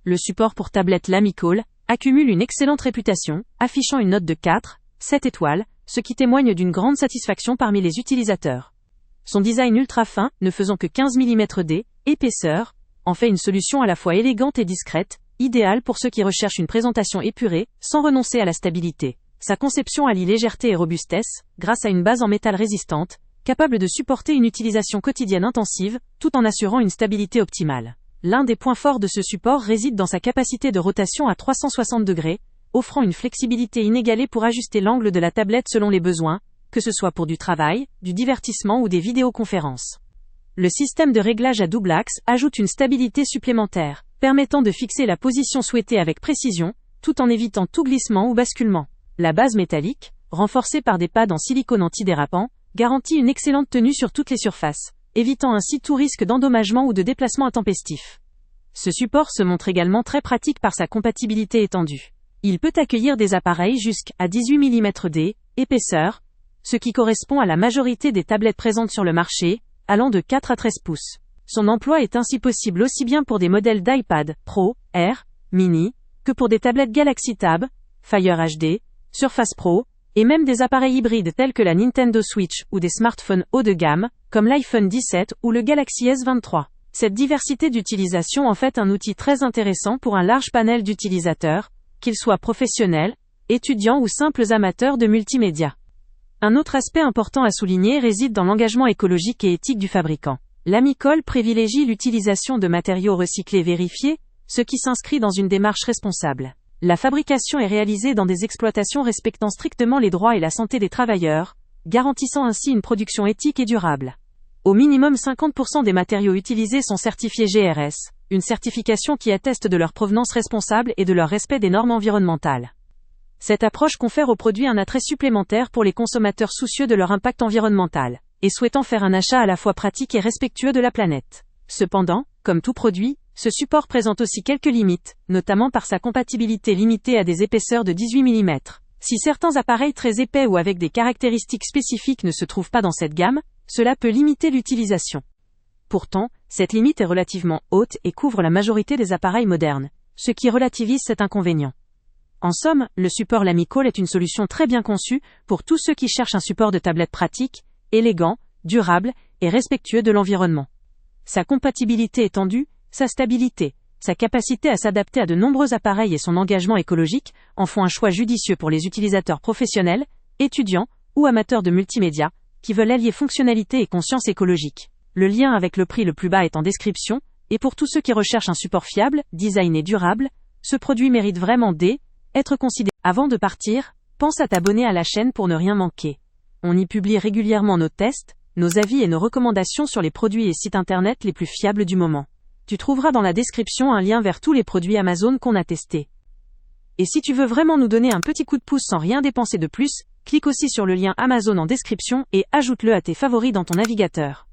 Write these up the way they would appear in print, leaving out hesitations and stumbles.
le support pour tablette LamiCall accumule une excellente réputation, affichant une note de 4,7 étoiles, ce qui témoigne d'une grande satisfaction parmi les utilisateurs. Son design ultra fin, ne faisant que 15 mm d'épaisseur, en fait une solution à la fois élégante et discrète, idéale pour ceux qui recherchent une présentation épurée, sans renoncer à la stabilité. Sa conception allie légèreté et robustesse, grâce à une base en métal résistante, capable de supporter une utilisation quotidienne intensive, tout en assurant une stabilité optimale. L'un des points forts de ce support réside dans sa capacité de rotation à 360 degrés, offrant une flexibilité inégalée pour ajuster l'angle de la tablette selon les besoins, que ce soit pour du travail, du divertissement ou des vidéoconférences. Le système de réglage à double axe ajoute une stabilité supplémentaire, permettant de fixer la position souhaitée avec précision, tout en évitant tout glissement ou basculement. La base métallique, renforcée par des pads en silicone antidérapant, garantit une excellente tenue sur toutes les surfaces, évitant ainsi tout risque d'endommagement ou de déplacement intempestif. Ce support se montre également très pratique par sa compatibilité étendue. Il peut accueillir des appareils jusqu'à 18 mm d'épaisseur, ce qui correspond à la majorité des tablettes présentes sur le marché, allant de 4 à 13 pouces. Son emploi est ainsi possible aussi bien pour des modèles d'iPad Pro, Air, Mini, que pour des tablettes Galaxy Tab, Fire HD, Surface Pro, et même des appareils hybrides tels que la Nintendo Switch ou des smartphones haut de gamme, comme l'iPhone 17 ou le Galaxy S23. Cette diversité d'utilisation en fait un outil très intéressant pour un large panel d'utilisateurs, qu'ils soient professionnels, étudiants ou simples amateurs de multimédia. Un autre aspect important à souligner réside dans l'engagement écologique et éthique du fabricant. LamiCall privilégie l'utilisation de matériaux recyclés vérifiés, ce qui s'inscrit dans une démarche responsable. La fabrication est réalisée dans des exploitations respectant strictement les droits et la santé des travailleurs, garantissant ainsi une production éthique et durable. Au minimum 50% des matériaux utilisés sont certifiés GRS, une certification qui atteste de leur provenance responsable et de leur respect des normes environnementales. Cette approche confère aux produits un attrait supplémentaire pour les consommateurs soucieux de leur impact environnemental, et souhaitant faire un achat à la fois pratique et respectueux de la planète. Cependant, comme tout produit, ce support présente aussi quelques limites, notamment par sa compatibilité limitée à des épaisseurs de 18 mm. Si certains appareils très épais ou avec des caractéristiques spécifiques ne se trouvent pas dans cette gamme, cela peut limiter l'utilisation. Pourtant, cette limite est relativement haute et couvre la majorité des appareils modernes, ce qui relativise cet inconvénient. En somme, le support LamiCall est une solution très bien conçue pour tous ceux qui cherchent un support de tablette pratique, élégant, durable et respectueux de l'environnement. Sa compatibilité étendue, sa stabilité, sa capacité à s'adapter à de nombreux appareils et son engagement écologique en font un choix judicieux pour les utilisateurs professionnels, étudiants ou amateurs de multimédia, qui veulent allier fonctionnalité et conscience écologique. Le lien avec le prix le plus bas est en description, et pour tous ceux qui recherchent un support fiable, design et durable, ce produit mérite vraiment d'être considéré. Avant de partir, pense à t'abonner à la chaîne pour ne rien manquer. On y publie régulièrement nos tests, nos avis et nos recommandations sur les produits et sites internet les plus fiables du moment. Tu trouveras dans la description un lien vers tous les produits Amazon qu'on a testés. Et si tu veux vraiment nous donner un petit coup de pouce sans rien dépenser de plus, clique aussi sur le lien Amazon en description et ajoute-le à tes favoris dans ton navigateur.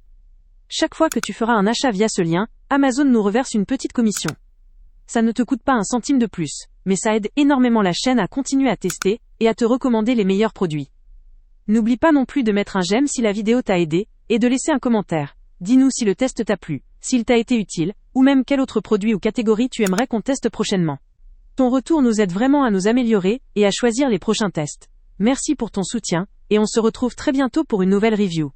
Chaque fois que tu feras un achat via ce lien, Amazon nous reverse une petite commission. Ça ne te coûte pas un centime de plus, mais ça aide énormément la chaîne à continuer à tester et à te recommander les meilleurs produits. N'oublie pas non plus de mettre un j'aime si la vidéo t'a aidé, et de laisser un commentaire. Dis-nous si le test t'a plu, s'il t'a été utile, ou même quel autre produit ou catégorie tu aimerais qu'on teste prochainement. Ton retour nous aide vraiment à nous améliorer et à choisir les prochains tests. Merci pour ton soutien, et on se retrouve très bientôt pour une nouvelle review.